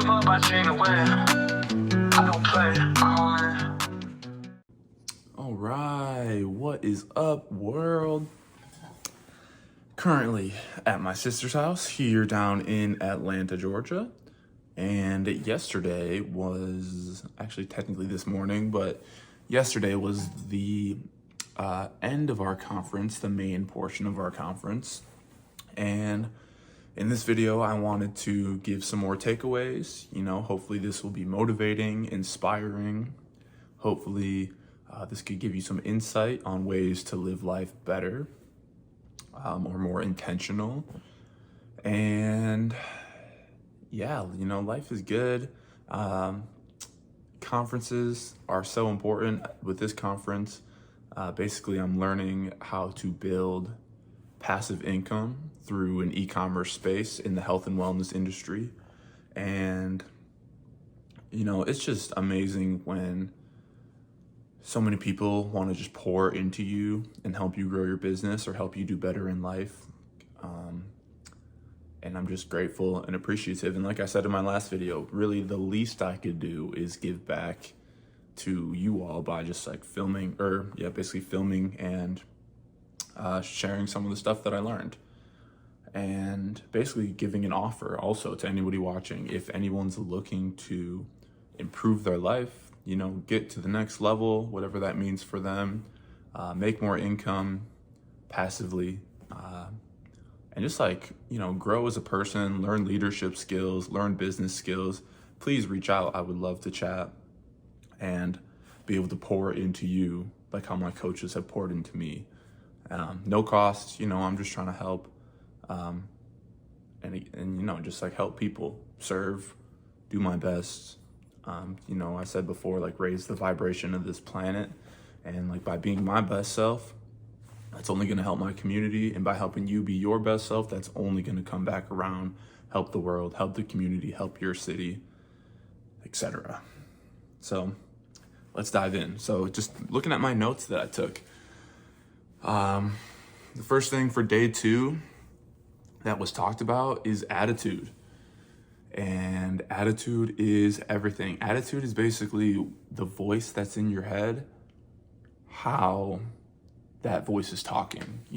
up, I chain away. I don't play. All right, what is up, world? Currently at my sister's house here down in Atlanta, Georgia. And yesterday was actually technically this morning, but yesterday was the end of our conference, the main portion of our conference. And in this video, I wanted to give some more takeaways. Hopefully this will be motivating, inspiring. Hopefully this could give you some insight on ways to live life better or more intentional. And yeah, life is good. Conferences are so important. With this conference, basically I'm learning how to build passive income through an e-commerce space in the health and wellness industry. And, it's just amazing when so many people want to just pour into you and help you grow your business or help you do better in life. And I'm just grateful and appreciative. And like I said in my last video, really the least I could do is give back to you all by just filming and sharing some of the stuff that I learned. And basically giving an offer also to anybody watching. If anyone's looking to improve their life, get to the next level, whatever that means for them, make more income passively, and just grow as a person, learn leadership skills, learn business skills, please reach out. I would love to chat and be able to pour into you like how my coaches have poured into me. No cost, I'm just trying to help, and just help people, serve, do my best. I said before, raise the vibration of this planet, and by being my best self, that's only going to help my community, and by helping you be your best self, that's only going to come back around, help the world, help the community, help your city, etc. So let's dive in. So just looking at my notes that I took, the first thing for day 2 that was talked about is attitude. And attitude is everything. Attitude is basically the voice that's in your head, how that voice is talking. Do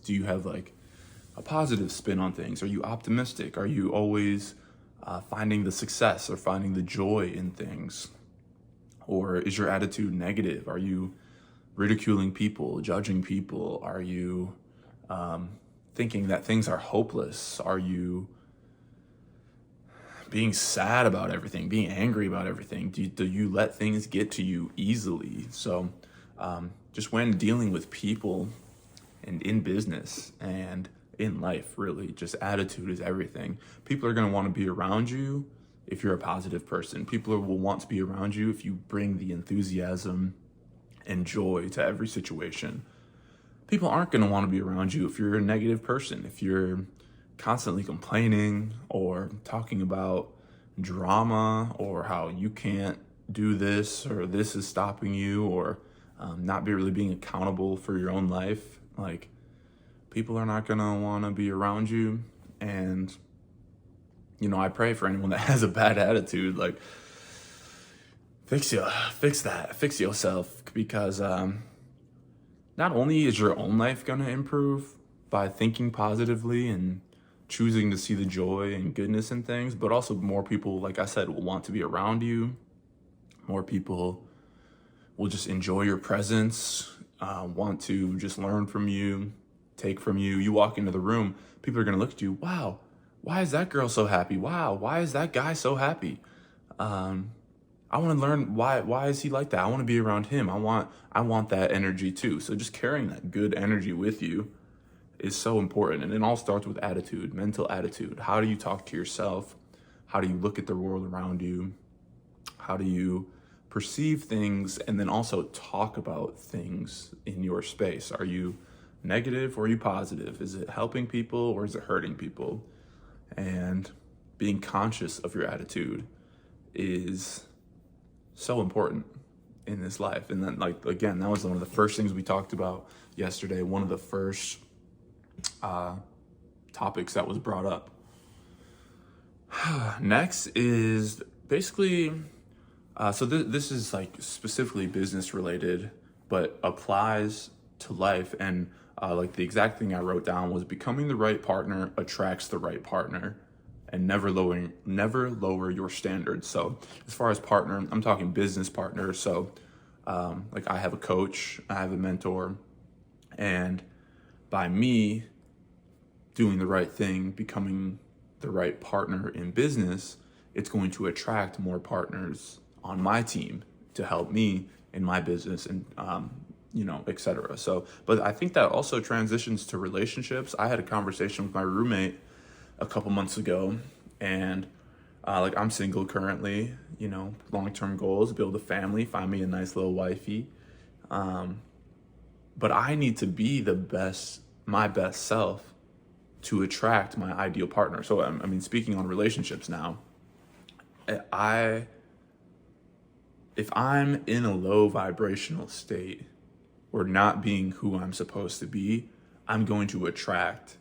you have a positive spin on things? Are you optimistic? Are you always finding the success or finding the joy in things? Or is your attitude negative? Are you ridiculing people, judging people? Are you thinking that things are hopeless? Are you being sad about everything, being angry about everything? Do you let things get to you easily? So just when dealing with people and in business and in life, really, just attitude is everything. People are going to want to be around you if you're a positive person. People will want to be around you if you bring the enthusiasm and joy to every situation. People aren't going to want to be around you if you're a negative person, if you're constantly complaining or talking about drama or how you can't do this or this is stopping you, or not really being accountable for your own life. People are not gonna want to be around you. And I pray for anyone that has a bad attitude, fix yourself, because not only is your own life gonna improve by thinking positively and choosing to see the joy and goodness in things, but also more people, like I said, will want to be around you. More people will just enjoy your presence, want to just learn from you, take from you. You walk into the room, people are going to look at you. Wow, why is that girl so happy? Wow, why is that guy so happy? I want to learn why is he like that? I want to be around him. I want that energy too. So just carrying that good energy with you is so important. And it all starts with attitude, mental attitude. How do you talk to yourself? How do you look at the world around you? How do you perceive things, and then also talk about things in your space? Are you negative or are you positive? Is it helping people or is it hurting people? And being conscious of your attitude is so important in this life. And then again, that was one of the first things we talked about yesterday. One of the first topics that was brought up. Next is basically, so this is like specifically business related, but applies to life. And like the exact thing I wrote down was becoming the right partner attracts the right partner, and never lower your standards. So as far as partner, I'm talking business partner. So like I have a coach, I have a mentor, and by me doing the right thing, becoming the right partner in business, it's going to attract more partners on my team to help me in my business and, etc. So, but I think that also transitions to relationships. I had a conversation with my roommate a couple months ago, and like I'm single currently, long-term goals, build a family, find me a nice little wifey. But I need to be my best self to attract my ideal partner. So, I mean, speaking on relationships now, if I'm in a low vibrational state or not being who I'm supposed to be, I'm going to attract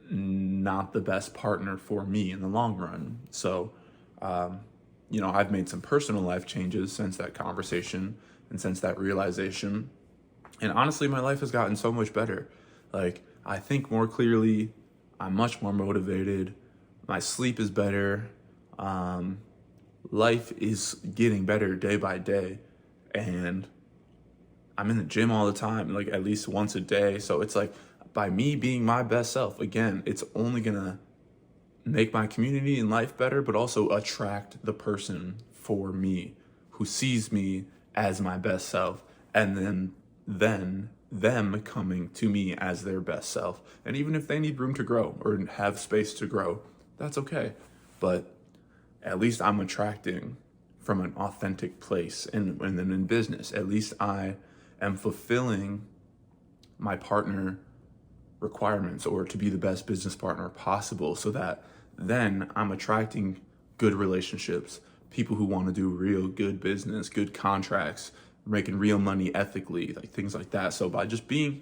not the best partner for me in the long run. So, I've made some personal life changes since that conversation and since that realization. And honestly, my life has gotten so much better. Like, I think more clearly, I'm much more motivated, my sleep is better, life is getting better day by day, and I'm in the gym all the time, like at least once a day. So it's like, by me being my best self, again, it's only gonna make my community and life better, but also attract the person for me who sees me as my best self, and then them coming to me as their best self. And even if they need room to grow or have space to grow, that's okay. But at least I'm attracting from an authentic place. And then in business, at least I am fulfilling my partner requirements, or to be the best business partner possible, so that then I'm attracting good relationships, people who want to do real good business, good contracts, making real money ethically, like things like that. So by just being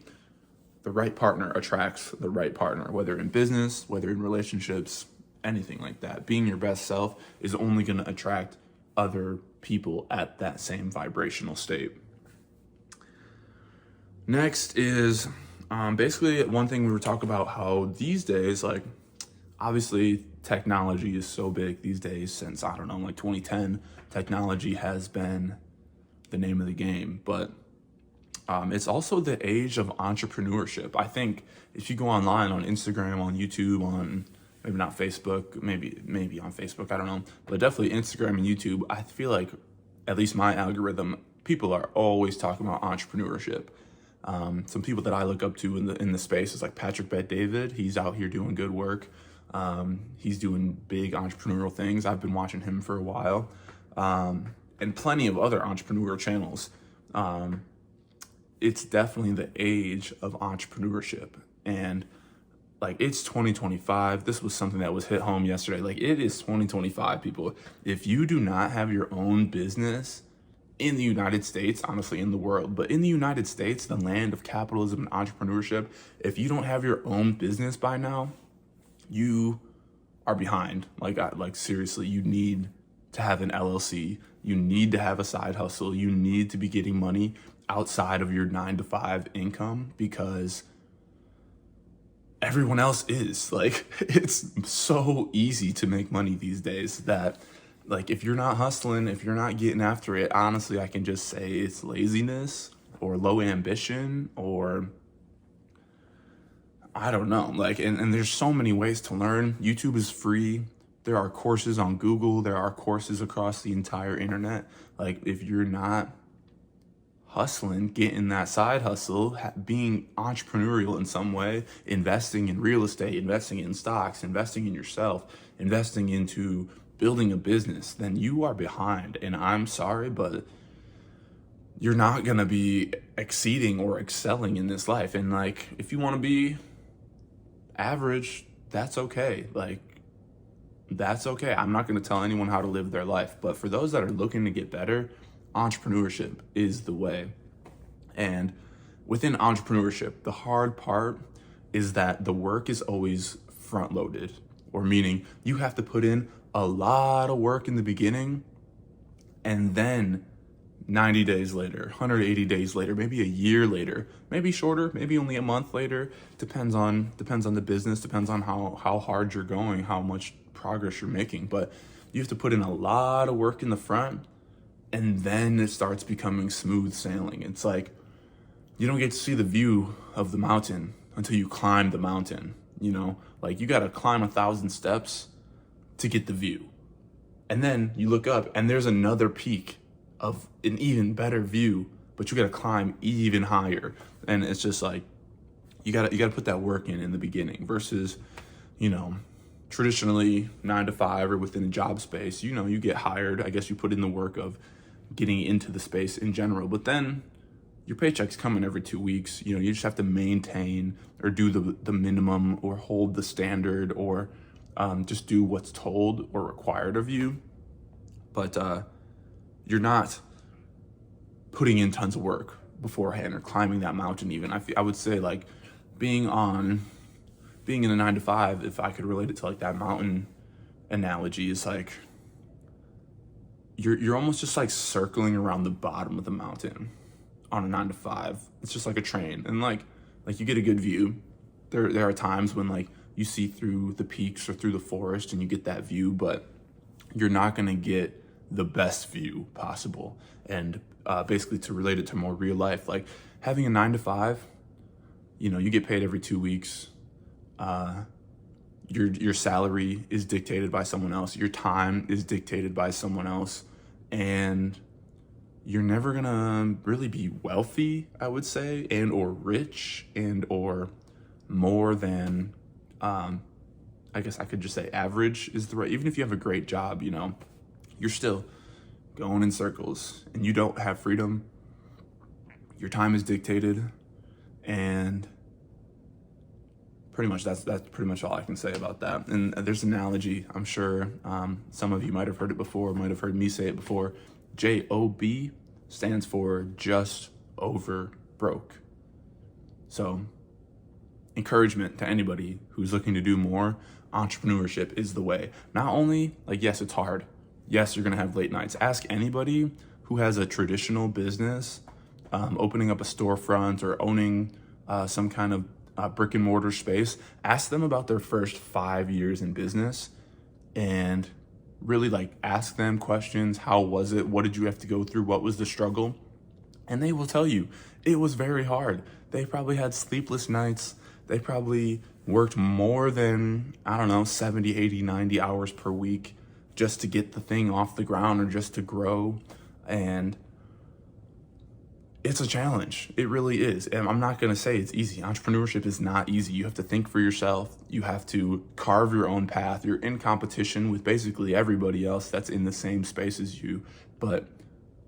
the right partner attracts the right partner, whether in business, whether in relationships, anything like that. Being your best self is only going to attract other people at that same vibrational state. Next is basically one thing we were talking about, how these days, like obviously technology is so big these days. Since, I don't know, like 2010, technology has been the name of the game, but it's also the age of entrepreneurship. I think if you go online, on Instagram, on YouTube, on maybe not Facebook, maybe on Facebook, I don't know, but definitely Instagram and YouTube, I feel like, at least my algorithm, people are always talking about entrepreneurship. Some people that I look up to in the space is like Patrick Bet-David. He's out here doing good work. He's doing big entrepreneurial things. I've been watching him for a while. And plenty of other entrepreneur channels. It's definitely the age of entrepreneurship. And like, it's 2025. This was something that was hit home yesterday. Like, it is 2025, people. If you do not have your own business in the United States, honestly, in the world, but in the United States, the land of capitalism and entrepreneurship, if you don't have your own business by now, you are behind. Like seriously, you need to have an LLC. You need to have a side hustle. You need to be getting money outside of your 9-to-5 income, because everyone else is. Like, it's so easy to make money these days that, like, if you're not hustling, if you're not getting after it, honestly, I can just say it's laziness or low ambition, or I don't know. Like, and there's so many ways to learn. YouTube is free. There are courses on Google. There are courses across the entire internet. Like, if you're not hustling, getting that side hustle, being entrepreneurial in some way, investing in real estate, investing in stocks, investing in yourself, investing into building a business, then you are behind. And I'm sorry, but you're not going to be exceeding or excelling in this life. And like, if you want to be average, that's okay. Like, that's okay. I'm not going to tell anyone how to live their life, but for those that are looking to get better, entrepreneurship is the way. And within entrepreneurship, the hard part is that the work is always front loaded. or meaning you have to put in a lot of work in the beginning, and then 90 days later, 180 days later, maybe a year later, maybe shorter, maybe only a month later, depends on the business, depends on how hard you're going, how much progress you're making. But you have to put in a lot of work in the front, and then it starts becoming smooth sailing. It's like you don't get to see the view of the mountain until you climb the mountain. Like you got to climb 1,000 steps to get the view. And then you look up and there's another peak of an even better view, but you got to climb even higher. And it's just like, you got to put that work in the beginning versus, traditionally 9 to 5 or within a job space, you get hired. I guess you put in the work of getting into the space in general, but then your paycheck's coming every 2 weeks. You just have to maintain or do the minimum or hold the standard or just do what's told or required of you. But you're not putting in tons of work beforehand or climbing that mountain even. I would say like being in a 9 to 5, if I could relate it to like that mountain analogy, is like you're almost just like circling around the bottom of the mountain on a 9 to 5. It's just like a train, and like you get a good view. There are times when like you see through the peaks or through the forest and you get that view, but you're not going to get the best view possible. And basically, to relate it to more real life, like having a 9 to 5, you get paid every 2 weeks. Your salary is dictated by someone else. Your time is dictated by someone else, and you're never gonna really be wealthy, I would say, and or rich, and or more than, I guess I could just say average is the right. Even if you have a great job, you're still going in circles, and you don't have freedom. Your time is dictated, and pretty much that's pretty much all I can say about that. And there's an analogy, I'm sure some of you might have heard it before, might have heard me say it before. JOB stands for just over broke. So encouragement to anybody who's looking to do more, entrepreneurship is the way. Not only like, yes, it's hard. Yes, you're gonna have late nights. Ask anybody who has a traditional business, opening up a storefront or owning some kind of brick and mortar space. Ask them about their first 5 years in business, and really like ask them questions. How was it? What did you have to go through? What was the struggle? And they will tell you it was very hard. They probably had sleepless nights. They probably worked more than, 70, 80, 90 hours per week just to get the thing off the ground or just to grow. And it's a challenge. It really is. And I'm not going to say it's easy. Entrepreneurship is not easy. You have to think for yourself. You have to carve your own path. You're in competition with basically everybody else that's in the same space as you. But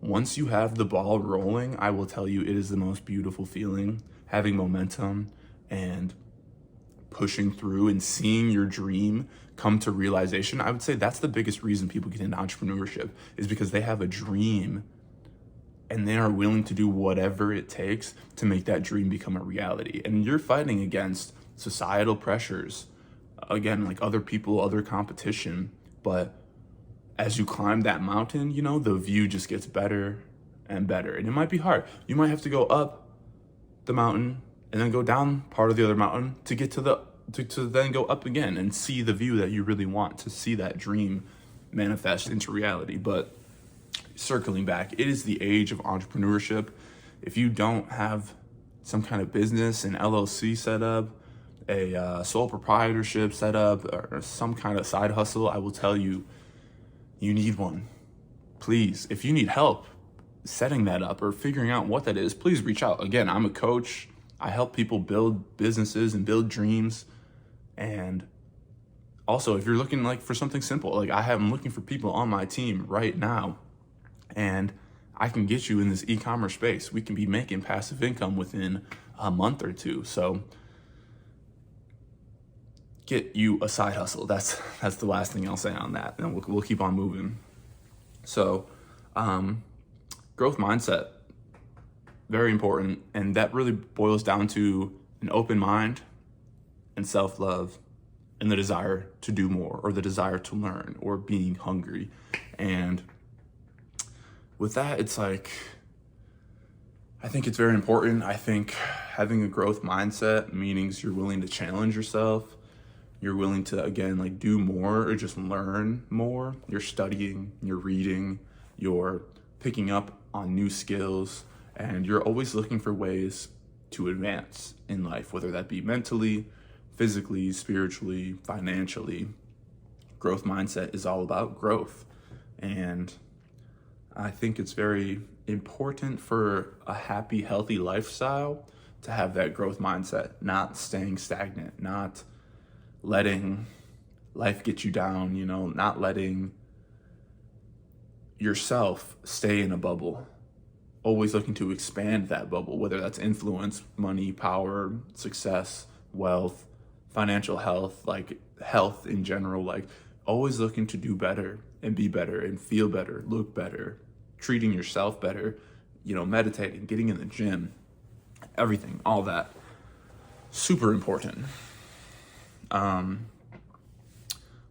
once you have the ball rolling, I will tell you, it is the most beautiful feeling, having momentum and pushing through and seeing your dream come to realization. I would say that's the biggest reason people get into entrepreneurship, is because they have a dream and they are willing to do whatever it takes to make that dream become a reality. And you're fighting against societal pressures, again, like other people, other competition. But as you climb that mountain, the view just gets better and better. And it might be hard. You might have to go up the mountain and then go down part of the other mountain to get to then go up again and see the view that you really want, to see that dream manifest into reality. But circling back, it is the age of entrepreneurship. If you don't have some kind of business, an LLC set up, a sole proprietorship set up, or some kind of side hustle, I will tell you, you need one. Please, if you need help setting that up or figuring out what that is, please reach out. Again, I'm a coach. I help people build businesses and build dreams. And also, if you're looking like for something simple, like I'm looking for people on my team right now, and I can get you in this e-commerce space. We can be making passive income within a month or two. So get you a side hustle. That's the last thing I'll say on that, and we'll keep on moving. So growth mindset, very important, and that really boils down to an open mind and self-love and the desire to do more, or the desire to learn, or being hungry. And with that, it's like, I think it's very important. I think having a growth mindset means you're willing to challenge yourself. You're willing to, again, like do more or just learn more. You're studying, you're reading, you're picking up on new skills, and you're always looking for ways to advance in life, whether that be mentally, physically, spiritually, financially. Growth mindset is all about growth. And I think it's very important for a happy, healthy lifestyle to have that growth mindset, not staying stagnant, not letting life get you down, not letting yourself stay in a bubble, always looking to expand that bubble, whether that's influence, money, power, success, wealth, financial health, like health in general, like always looking to do better and be better and feel better, look better, treating yourself better, meditating, getting in the gym, everything, all that. Super important.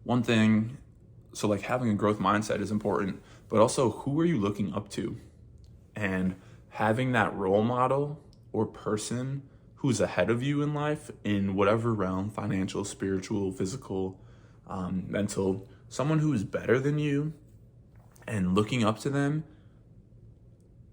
One thing, so like having a growth mindset is important, but also who are you looking up to? And having that role model or person who's ahead of you in life in whatever realm, financial, spiritual, physical, mental, someone who is better than you, and looking up to them,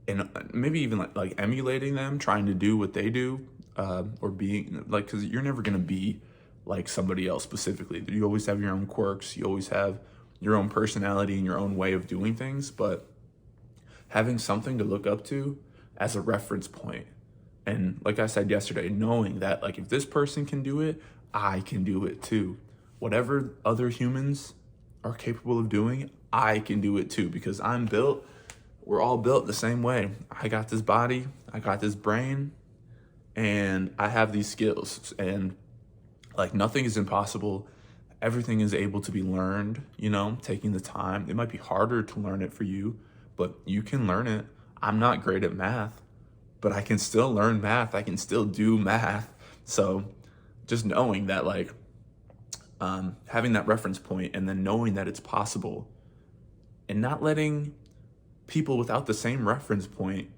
and maybe even like emulating them, trying to do what they do, or being like, because you're never going to be like somebody else specifically. You always have your own quirks, you always have your own personality and your own way of doing things, but having something to look up to as a reference point. And like I said yesterday, knowing that like if this person can do it, I can do it too. Whatever other humans are capable of doing, I can do it too, because we're all built the same way. I got this body, I got this brain, and I have these skills, and like nothing is impossible. Everything is able to be learned, taking the time. It might be harder to learn it for you, but you can learn it. I'm not great at math, but I can still learn math. I can still do math. So just knowing that, like, having that reference point, and then knowing that it's possible, and not letting people without the same reference point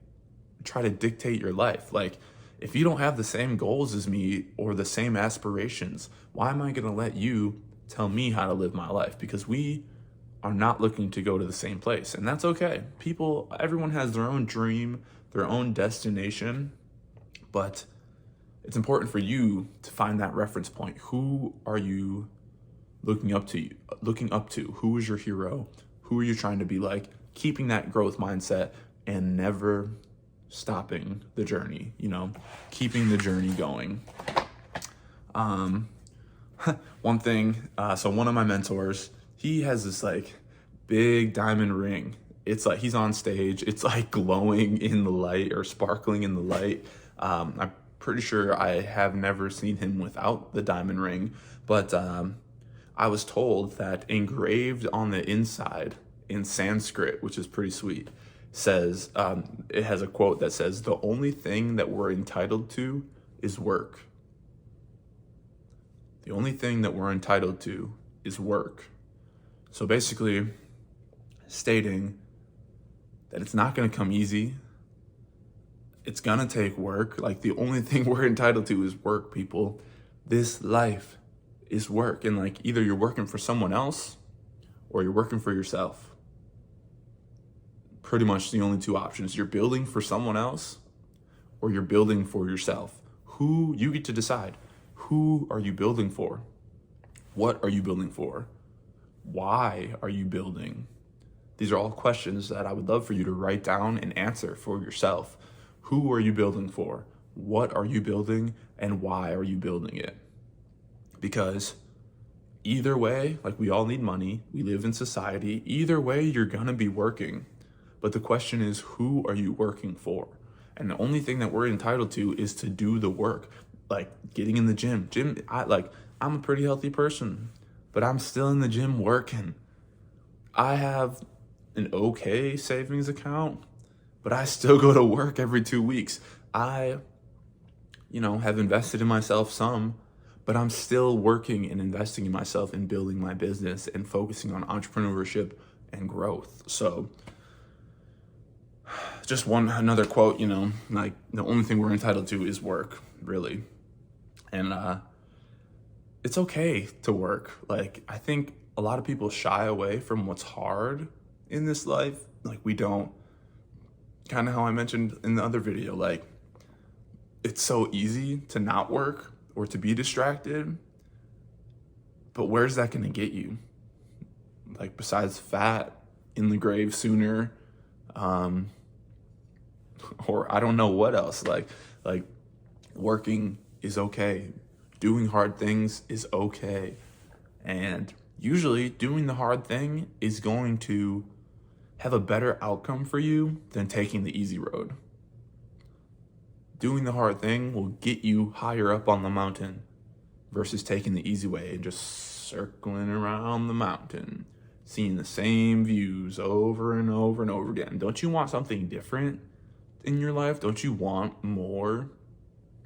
try to dictate your life. Like, if you don't have the same goals as me or the same aspirations, why am I going to let you tell me how to live my life? Because we are not looking to go to the same place, and that's okay. Everyone has their own dream, their own destination, but it's important for you to find that reference point. Who are you looking up to? Who is your hero? Who are you trying to be like? Keeping that growth mindset and never stopping the journey, keeping the journey going. One thing, so one of my mentors, he has this like big diamond ring. It's like he's on stage, it's like glowing in the light or sparkling in the light. I'm pretty sure I have never seen him without the diamond ring, but I was told that engraved on the inside in Sanskrit, which is pretty sweet, says, it has a quote that says, "The only thing that we're entitled to is work." The only thing that we're entitled to is work. So basically stating that it's not going to come easy. It's going to take work. Like, the only thing we're entitled to is work, people. This life is work. And like, either you're working for someone else or you're working for yourself. Pretty much the only two options. You're building for someone else or you're building for yourself. You get to decide. Who are you building for? What are you building for? Why are you building? These are all questions that I would love for you to write down and answer for yourself. Who are you building for? What are you building? And why are you building it? Because either way, like, we all need money. We live in society. Either way, you're gonna be working. But the question is, who are you working for? And the only thing that we're entitled to is to do the work. Like getting in the gym. I'm a pretty healthy person, but I'm still in the gym working. I have an okay savings account, but I still go to work every 2 weeks. I, have invested in myself some, but I'm still working and investing in myself and building my business and focusing on entrepreneurship and growth. So just another quote, like the only thing we're entitled to is work, really. And it's okay to work. Like, I think a lot of people shy away from what's hard in this life. Like, we don't, kind of how I mentioned in the other video, like, it's so easy to not work or to be distracted, but where's that going to get you? Like, besides fat, in the grave sooner, or I don't know what else. Like working is okay. Doing hard things is okay. And usually doing the hard thing is going to have a better outcome for you than taking the easy road. Doing the hard thing will get you higher up on the mountain versus taking the easy way and just circling around the mountain, seeing the same views over and over and over again. Don't you want something different in your life? Don't you want more?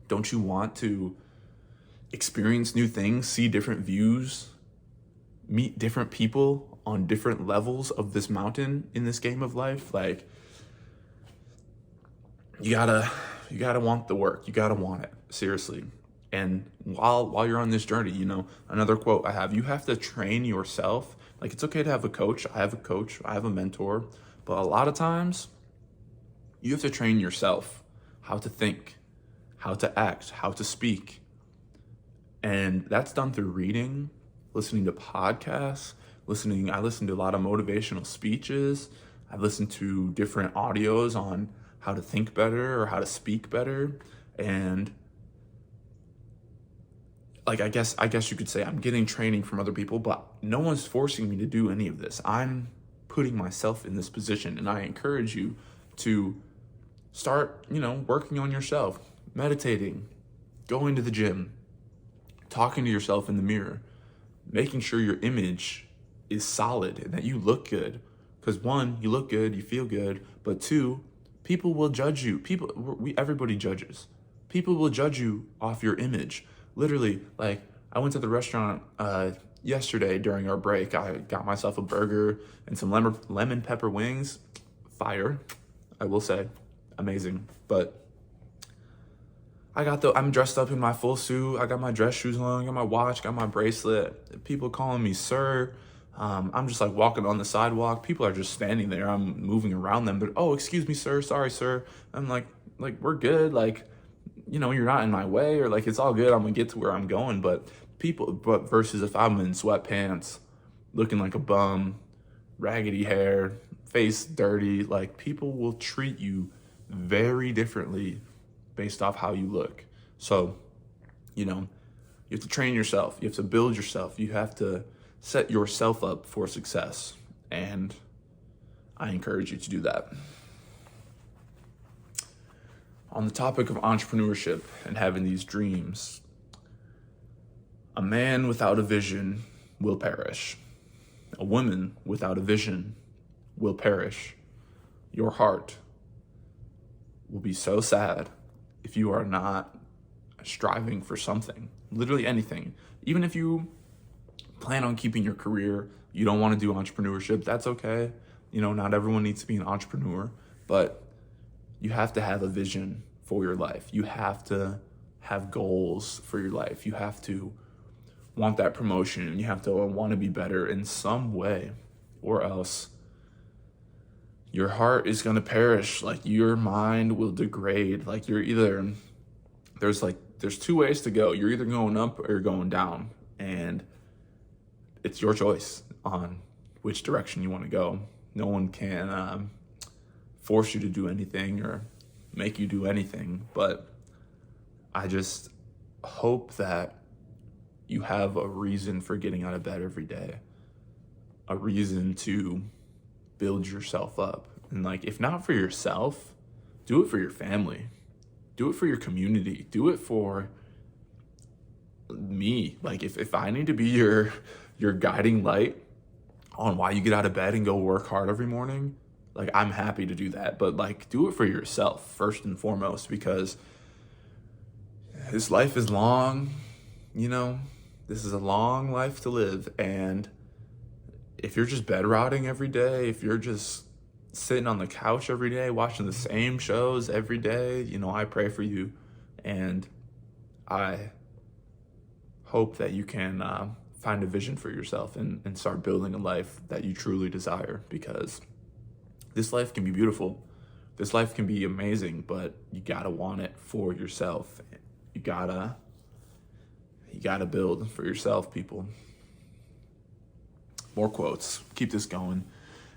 Don't you want to experience new things, see different views, meet different people on different levels of this mountain in this game of life? Like, you gotta want the work. You gotta want it, seriously. And while you're on this journey, another quote I have, you have to train yourself. Like, it's okay to have a coach. I have a coach, I have a mentor, but a lot of times you have to train yourself how to think, how to act, how to speak. And that's done through reading, listening to podcasts, I listen to a lot of motivational speeches. I've listened to different audios on how to think better or how to speak better. And like, I guess you could say I'm getting training from other people, but no one's forcing me to do any of this. I'm putting myself in this position, and I encourage you to start, working on yourself, meditating, going to the gym, talking to yourself in the mirror, making sure your image is solid and that you look good. Because one, you look good, you feel good, but two, people will judge you. Everybody judges. People will judge you off your image. Literally, like, I went to the restaurant yesterday during our break. I got myself a burger and some lemon pepper wings. Fire, I will say. Amazing. But I'm dressed up in my full suit. I got my dress shoes on, got my watch, got my bracelet. People calling me sir. I'm just like walking on the sidewalk. People are just standing there. I'm moving around them, but, oh, excuse me, sir. Sorry, sir. I'm like, we're good. Like, you're not in my way, or like, it's all good. I'm gonna get to where I'm going. But versus if I'm in sweatpants, looking like a bum, raggedy hair, face dirty, like, people will treat you very differently based off how you look. So, you have to train yourself. You have to build yourself. You have to set yourself up for success. And I encourage you to do that. On the topic of entrepreneurship and having these dreams, a man without a vision will perish. A woman without a vision will perish. Your heart will be so sad if you are not striving for something, literally anything. Even if you plan on keeping your career, you don't want to do entrepreneurship, that's okay. Not everyone needs to be an entrepreneur, but you have to have a vision for your life. You have to have goals for your life. You have to want that promotion, and you have to want to be better in some way, or else your heart is going to perish. Like, your mind will degrade. Like, there's two ways to go. You're either going up or you're going down, and it's your choice on which direction you want to go. No one can force you to do anything or make you do anything, but I just hope that you have a reason for getting out of bed every day, a reason to build yourself up. And like, if not for yourself, do it for your family, do it for your community, do it for me. Like, if I need to be your guiding light on why you get out of bed and go work hard every morning, like, I'm happy to do that. But like, do it for yourself first and foremost, because this life is long. this is a long life to live. And if you're just bed rotting every day, if you're just sitting on the couch every day, watching the same shows every day, I pray for you. And I hope that you can find a vision for yourself and start building a life that you truly desire, because this life can be beautiful. This life can be amazing, but you gotta want it for yourself. You gotta build for yourself, people. More quotes. Keep this going.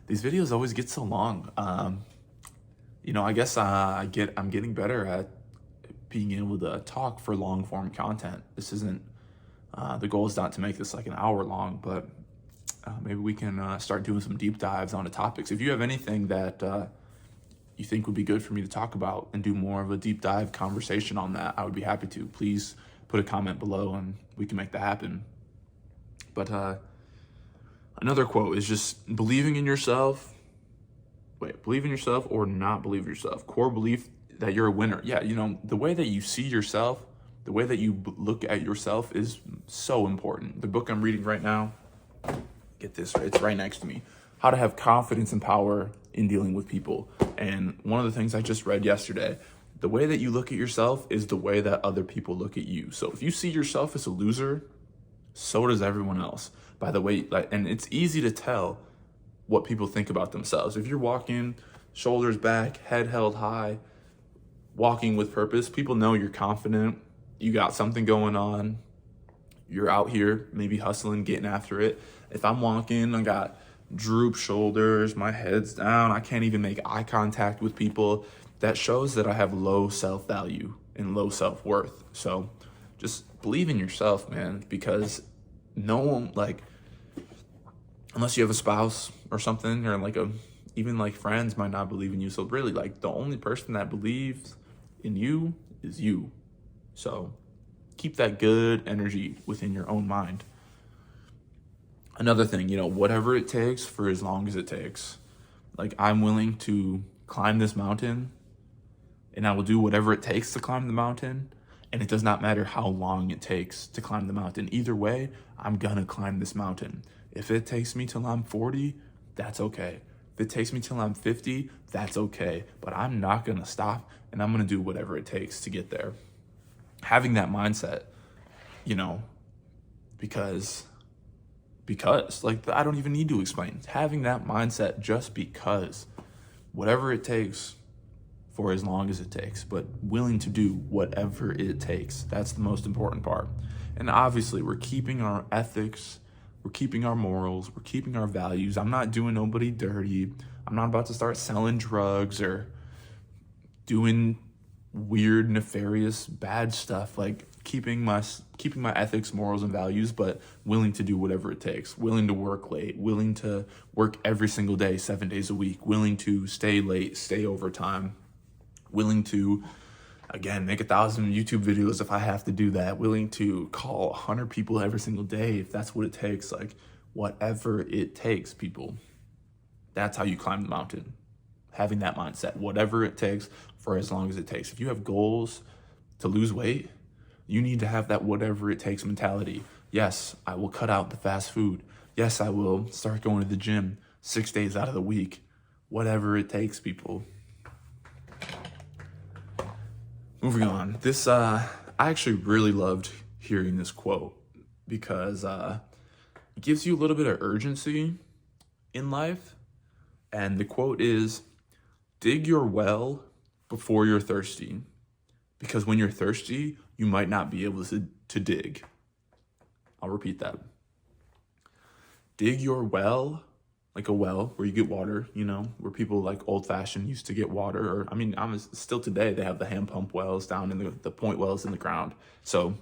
These videos always get so long. I guess I'm getting better at being able to talk for long form content. This isn't, the goal is not to make this like an hour long, but maybe we can start doing some deep dives onto topics. If you have anything that you think would be good for me to talk about and do more of a deep dive conversation on that, I would be happy to. Please put a comment below and we can make that happen. But another quote is just believe in yourself or not believe in yourself. Core belief that you're a winner. Yeah, the way that you see yourself, the way that you look at yourself is so important. The book I'm reading right now, get this, it's right next to me. How to Have Confidence and Power in Dealing with People. And one of the things I just read yesterday, the way that you look at yourself is the way that other people look at you. So if you see yourself as a loser, so does everyone else. By the way, and it's easy to tell what people think about themselves. If you're walking, shoulders back, head held high, walking with purpose, people know you're confident, you got something going on, you're out here maybe hustling, getting after it. If I'm walking, I got droop shoulders, my head's down, I can't even make eye contact with people, that shows that I have low self-value and low self-worth. So just believe in yourself, man, because no one, unless you have a spouse or something, or even friends might not believe in you. So really, the only person that believes in you is you. So keep that good energy within your own mind. Another thing, whatever it takes for as long as it takes. I'm willing to climb this mountain, and I will do whatever it takes to climb the mountain. And it does not matter how long it takes to climb the mountain. Either way, I'm gonna climb this mountain. If it takes me till I'm 40, that's okay. If it takes me till I'm 50, that's okay. But I'm not gonna stop, and I'm gonna do whatever it takes to get there. Having that mindset, because I don't even need to explain. Having that mindset just because, whatever it takes for as long as it takes, but willing to do whatever it takes. That's the most important part. And obviously, we're keeping our ethics, we're keeping our morals, we're keeping our values. I'm not doing nobody dirty. I'm not about to start selling drugs or doing weird, nefarious, bad stuff. Keeping my ethics, morals, and values, but willing to do whatever it takes. Willing to work late, willing to work every single day, 7 days a week, willing to stay late, stay overtime, willing to, again, make 1,000 YouTube videos if I have to do that, willing to call 100 people every single day if that's what it takes. Whatever it takes, people. That's how you climb the mountain. Having that mindset, whatever it takes for as long as it takes. If you have goals to lose weight, you need to have that whatever it takes mentality. Yes, I will cut out the fast food. Yes, I will start going to the gym 6 days out of the week. Whatever it takes, people. Moving on. This, I actually really loved hearing this quote because it gives you a little bit of urgency in life. And the quote is, dig your well before you're thirsty. Because when you're thirsty, you might not be able to dig. I'll repeat that. Dig your well, like a well where you get water, where people old fashioned used to get water. Or, still today, they have the hand pump wells down in the point wells in the ground. So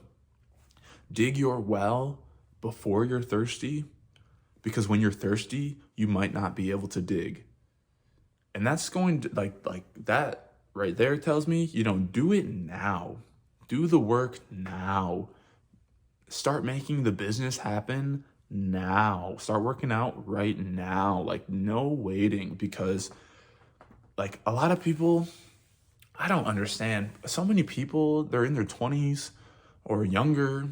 dig your well before you're thirsty, because when you're thirsty, you might not be able to dig. And that's going to, that right there tells me, do it now. Do the work now. Start making the business happen now. Start working out right now. No waiting, because a lot of people, I don't understand. So many people, they're in their 20s or younger,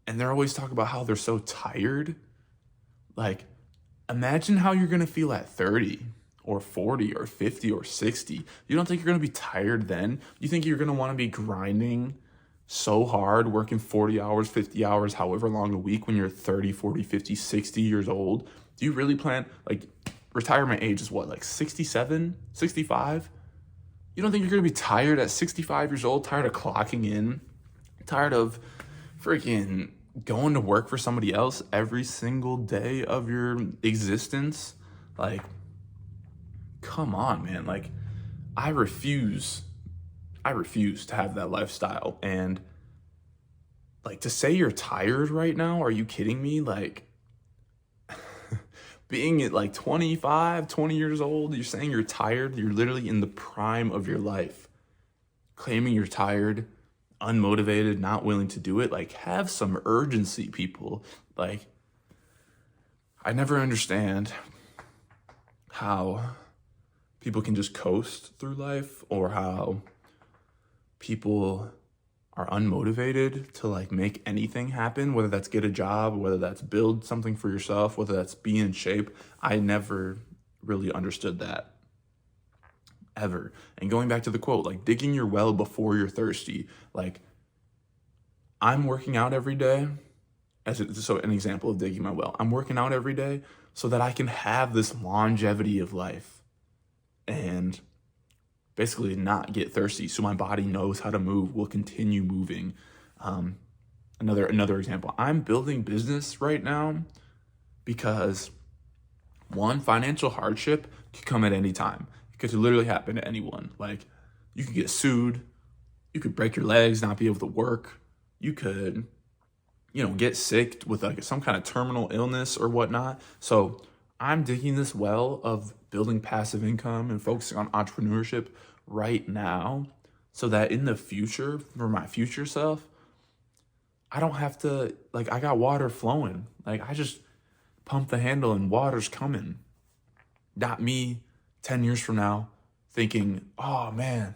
and they're always talking about how they're so tired. Like, imagine how you're going to feel at 30 or 40 or 50 or 60. You don't think you're going to be tired then? You think you're going to want to be grinding so hard, working 40 hours, 50 hours, however long a week when you're 30, 40, 50, 60 years old? Do you really plan, like, retirement age is what, like 67, 65? You don't think you're going to be tired at 65 years old, tired of clocking in, tired of freaking going to work for somebody else every single day of your existence? Like, come on, man. Like, I refuse to have that lifestyle. And like, to say you're tired right now, are you kidding me? Like, being at like 25, 20 years old, you're saying you're tired. You're literally in the prime of your life, claiming you're tired, unmotivated, not willing to do it. Like, have some urgency, people. Like, I never understand how people can just coast through life, or how people are unmotivated to like make anything happen, whether that's get a job, whether that's build something for yourself, whether that's be in shape. I never really understood that, ever. And going back to the quote, like, digging your well before you're thirsty. Like, I'm working out every day, so an example of digging my well. I'm working out every day so that I can have this longevity of life and basically not get thirsty, so my body knows how to move, will continue moving. Another example, I'm building business right now because, one, financial hardship could come at any time. It could literally happen to anyone. Like, you could get sued, you could break your legs, not be able to work, you could, get sick with like some kind of terminal illness or whatnot. So I'm digging this well of building passive income and focusing on entrepreneurship right now, so that in the future, for my future self, I don't have to, like, I got water flowing. Like, I just pump the handle and water's coming. Not me 10 years from now thinking, oh man,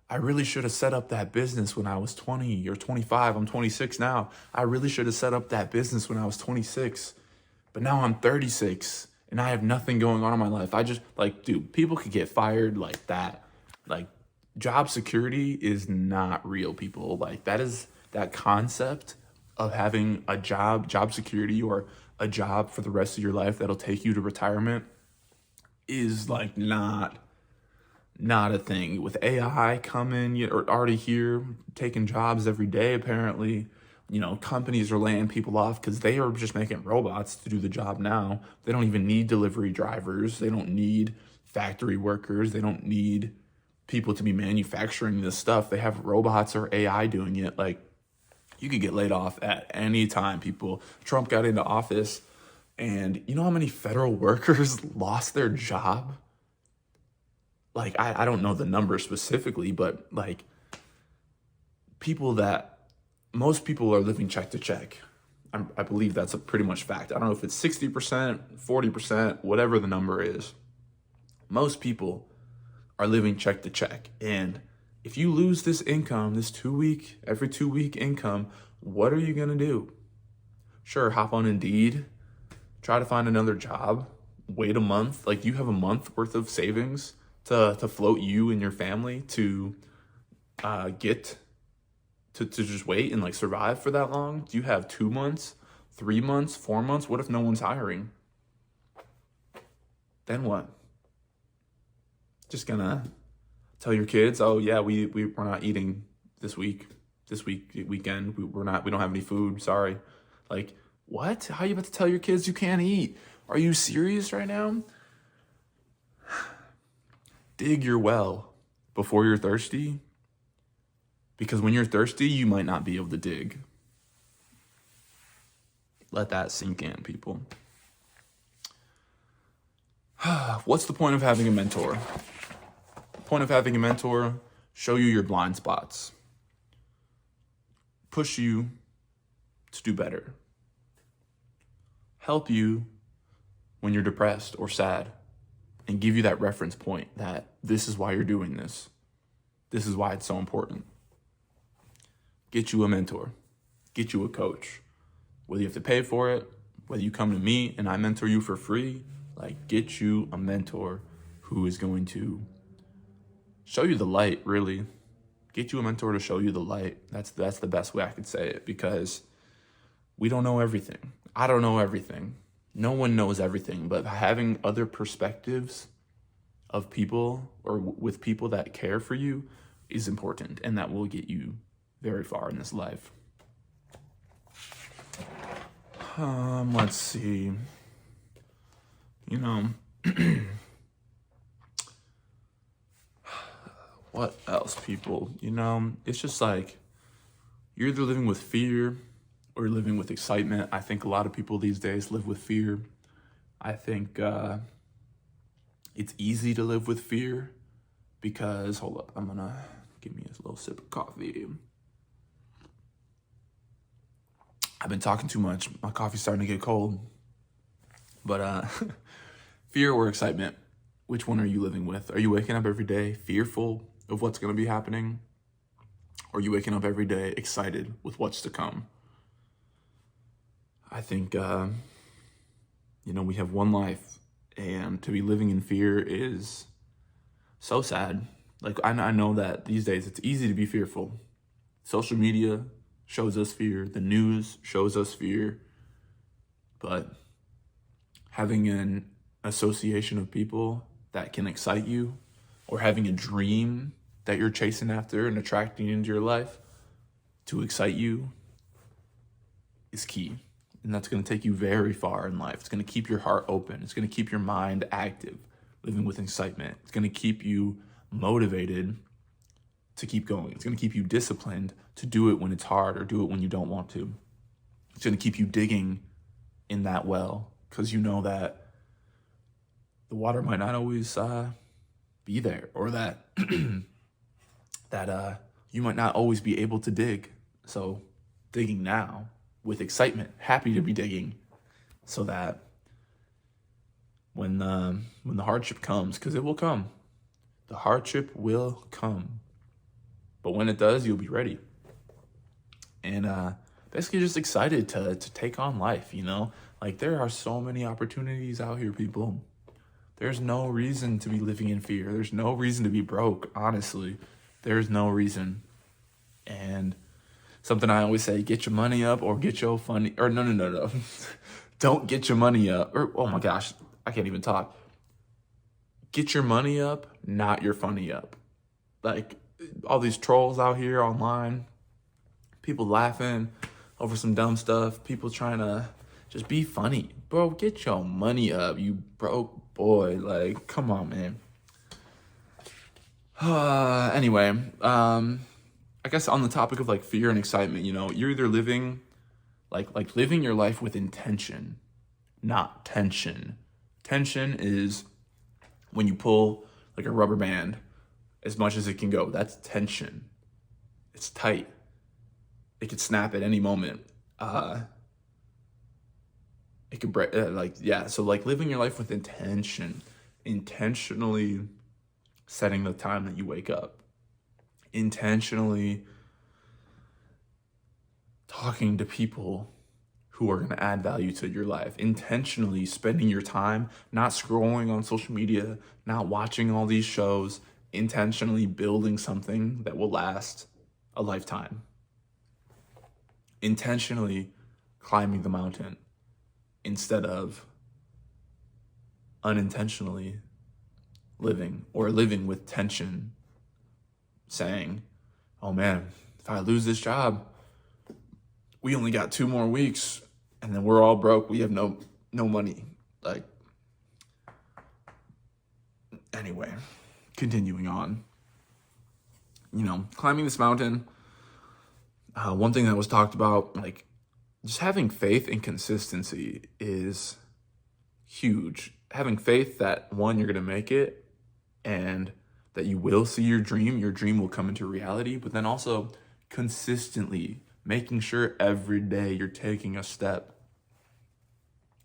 I really should have set up that business when I was 20 or 25. I'm 26 now. I really should have set up that business when I was 26. But now I'm 36 and I have nothing going on in my life. I just, like, dude, people could get fired like that. Like, job security is not real, people. Like, that concept of having a job security, or a job for the rest of your life that'll take you to retirement, is like not a thing. With AI coming, or already here, taking jobs every day, apparently, companies are laying people off because they are just making robots to do the job now. They don't even need delivery drivers. They don't need factory workers. They don't need people to be manufacturing this stuff. They have robots or AI doing it. Like, you could get laid off at any time, people. Trump got into office, and you know how many federal workers lost their job? Like, I don't know the number specifically, but like, most people are living check to check. I believe that's a pretty much fact. I don't know if it's 60%, 40%, whatever the number is. Most people are living check to check. And if you lose this income, this every 2 week income, what are you gonna do? Sure, hop on Indeed, try to find another job, wait a month. Like, you have a month worth of savings to float you and your family to get to just wait and like survive for that long? Do you have 2 months, 3 months, 4 months? What if no one's hiring? Then what? Just gonna tell your kids, oh yeah, we're not eating this weekend. We don't have any food. Sorry. Like, what? How are you about to tell your kids you can't eat? Are you serious right now? Dig your well before you're thirsty, because when you're thirsty, you might not be able to dig. Let that sink in, people. What's the point of having a mentor? The point of having a mentor: show you your blind spots, push you to do better, help you when you're depressed or sad, and give you that reference point that this is why you're doing this. This is why it's so important. Get you a mentor. Get you a coach. whether you have to pay for it, whether you come to me and I mentor you for free, like get you a mentor who is going to show you the light, really. Get you a mentor to show you the light. That's the best way I could say it, because we don't know everything. I don't know everything. No one knows everything, but having other perspectives of people or with people that care for you is important, and that will get you very far in this life. Let's see. You know, what else, people? You know, it's just like you're either living with fear or you're living with excitement. I think a lot of people these days live with fear. I think it's easy to live with fear because, hold up, I'm gonna give me a little sip of coffee. I've been talking too much. My coffee's starting to get cold. But fear or excitement, which one are you living with? Are you waking up every day fearful of what's going to be happening? Or are you waking up every day excited with what's to come? I think, we have one life, and to be living in fear is so sad. Like, I know that these days it's easy to be fearful. Social media shows us fear. The news shows us fear. But having an association of people that can excite you, or having a dream that you're chasing after and attracting into your life to excite you, is key. And that's going to take you very far in life. It's going to keep your heart open. It's going to keep your mind active, living with excitement. It's going to keep you motivated to keep going. It's going to keep you disciplined to do it when it's hard or do it when you don't want to. It's going to keep you digging in that well, because you know that the water might not always be there, or that you might not always be able to dig. So digging now with excitement, happy to be digging, so that when the hardship comes, because it will come, the hardship will come, but when it does, you'll be ready. And basically just excited to take on life, Like, there are so many opportunities out here, people. There's no reason to be living in fear. There's no reason to be broke, honestly. There's no reason. And something I always say, get your money up or get your funny, or no. Don't get your money up. Or, oh my gosh, I can't even talk. Get your money up, not your funny up. Like, all these trolls out here online, people laughing over some dumb stuff, people trying to just be funny. Bro, get your money up, you broke boy. Like, come on, man. Anyway, I guess on the topic of like fear and excitement, you're either living like living your life with intention, not tension. Tension is when you pull like a rubber band as much as it can go. That's tension. It's tight. It could snap at any moment. It could break, so like living your life with intention, intentionally setting the time that you wake up, intentionally talking to people who are going to add value to your life, intentionally spending your time not scrolling on social media, not watching all these shows, intentionally building something that will last a lifetime, intentionally climbing the mountain instead of unintentionally living with tension, saying, oh man, if I lose this job, we only got 2 more weeks and then we're all broke. We have no money. Like, anyway, continuing on, climbing this mountain. One thing that was talked about, like, just having faith and consistency is huge. Having faith that, one, you're going to make it and that you will see your dream will come into reality, but then also consistently making sure every day you're taking a step.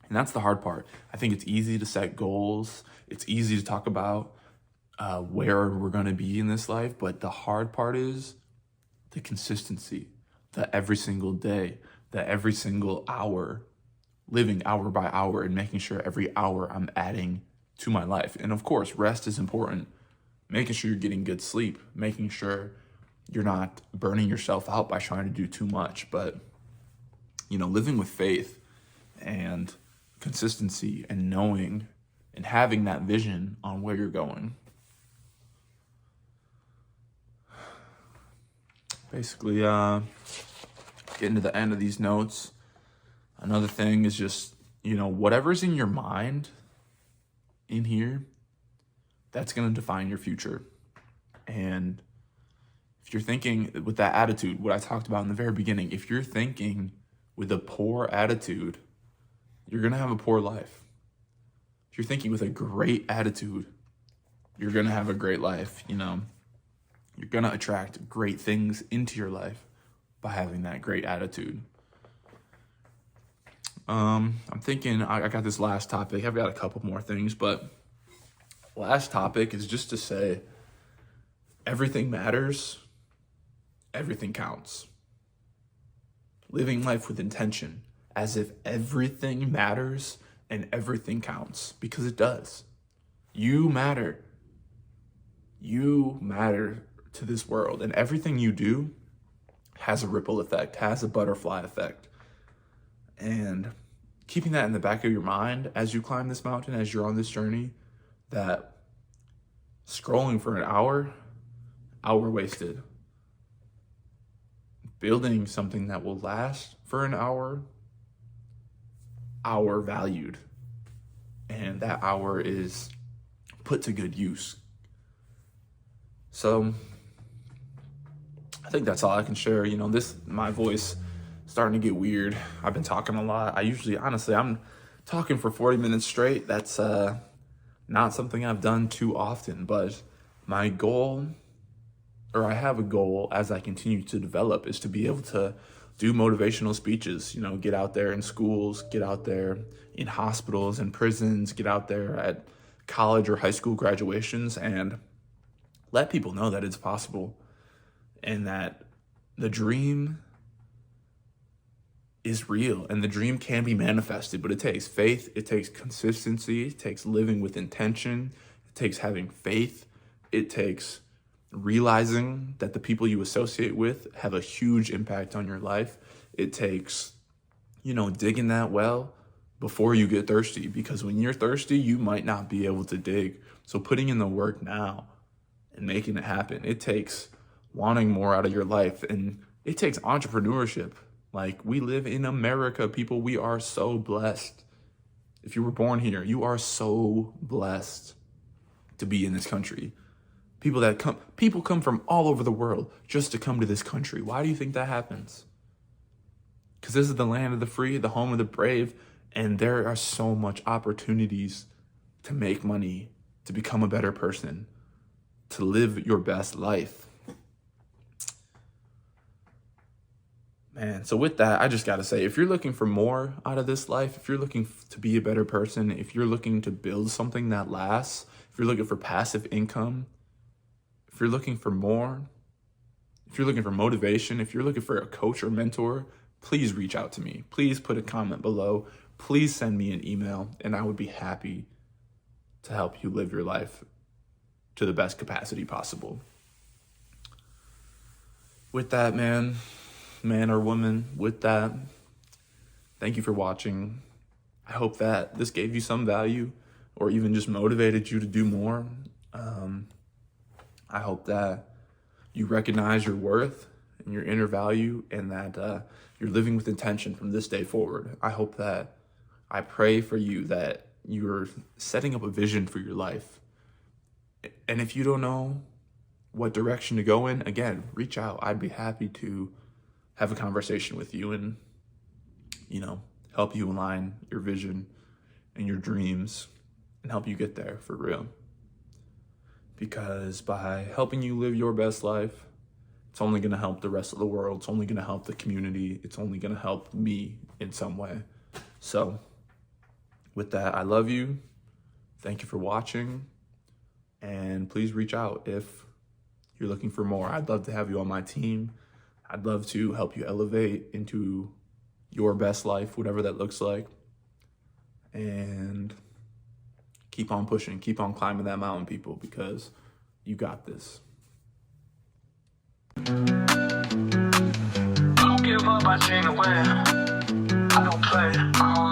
And that's the hard part. I think it's easy to set goals. It's easy to talk about where we're going to be in this life, but the hard part is the consistency, the every single day, that every single hour, living hour by hour and making sure every hour I'm adding to my life. And of course, rest is important. Making sure you're getting good sleep, making sure you're not burning yourself out by trying to do too much. But, living with faith and consistency and knowing and having that vision on where you're going. Basically, getting to the end of these notes, another thing is just, whatever's in your mind in here, that's going to define your future. And if you're thinking with that attitude, what I talked about in the very beginning, if you're thinking with a poor attitude, you're going to have a poor life. If you're thinking with a great attitude, you're going to have a great life. You're going to attract great things into your life by having that great attitude. I'm thinking, I got this last topic. I've got a couple more things, but last topic is just to say everything matters, everything counts. Living life with intention, as if everything matters and everything counts, because it does. You matter. You matter to this world, and everything you do has a ripple effect, has a butterfly effect. And keeping that in the back of your mind as you climb this mountain, as you're on this journey, that scrolling for an hour wasted. Building something that will last for an hour valued. And that hour is put to good use. So I think that's all I can share. My voice starting to get weird. I've been talking a lot. I'm talking for 40 minutes straight. That's not something I've done too often, but my goal, or I have a goal as I continue to develop, is to be able to do motivational speeches, get out there in schools, get out there in hospitals and prisons, get out there at college or high school graduations and let people know that it's possible and that the dream is real and the dream can be manifested, but it takes faith, it takes consistency, it takes living with intention, it takes having faith, it takes realizing that the people you associate with have a huge impact on your life. It takes, digging that well before you get thirsty, because when you're thirsty, you might not be able to dig. So putting in the work now and making it happen, it takes wanting more out of your life, and it takes entrepreneurship. Like, we live in America, people. We are so blessed. If you were born here, you are so blessed to be in this country. People come from all over the world just to come to this country. Why do you think that happens? Because this is the land of the free, the home of the brave, and there are so much opportunities to make money, to become a better person, to live your best life. Man, so with that, I just got to say, if you're looking for more out of this life, if you're looking to be a better person, if you're looking to build something that lasts, if you're looking for passive income, if you're looking for more, if you're looking for motivation, if you're looking for a coach or mentor, please reach out to me. Please put a comment below. Please send me an email, and I would be happy to help you live your life to the best capacity possible. With that, man or woman, with that, thank you for watching. I hope that this gave you some value or even just motivated you to do more. I hope that you recognize your worth and your inner value, and that you're living with intention from this day forward. I pray for you that you're setting up a vision for your life. And if you don't know what direction to go in, again, reach out. I'd be happy to have a conversation with you and, help you align your vision and your dreams and help you get there for real. Because by helping you live your best life, it's only going to help the rest of the world. It's only going to help the community. It's only going to help me in some way. So with that, I love you. Thank you for watching. And please reach out if you're looking for more. I'd love to have you on my team. I'd love to help you elevate into your best life, whatever that looks like. And keep on pushing, keep on climbing that mountain, people, because you got this. I don't give up, I change the way. I don't play.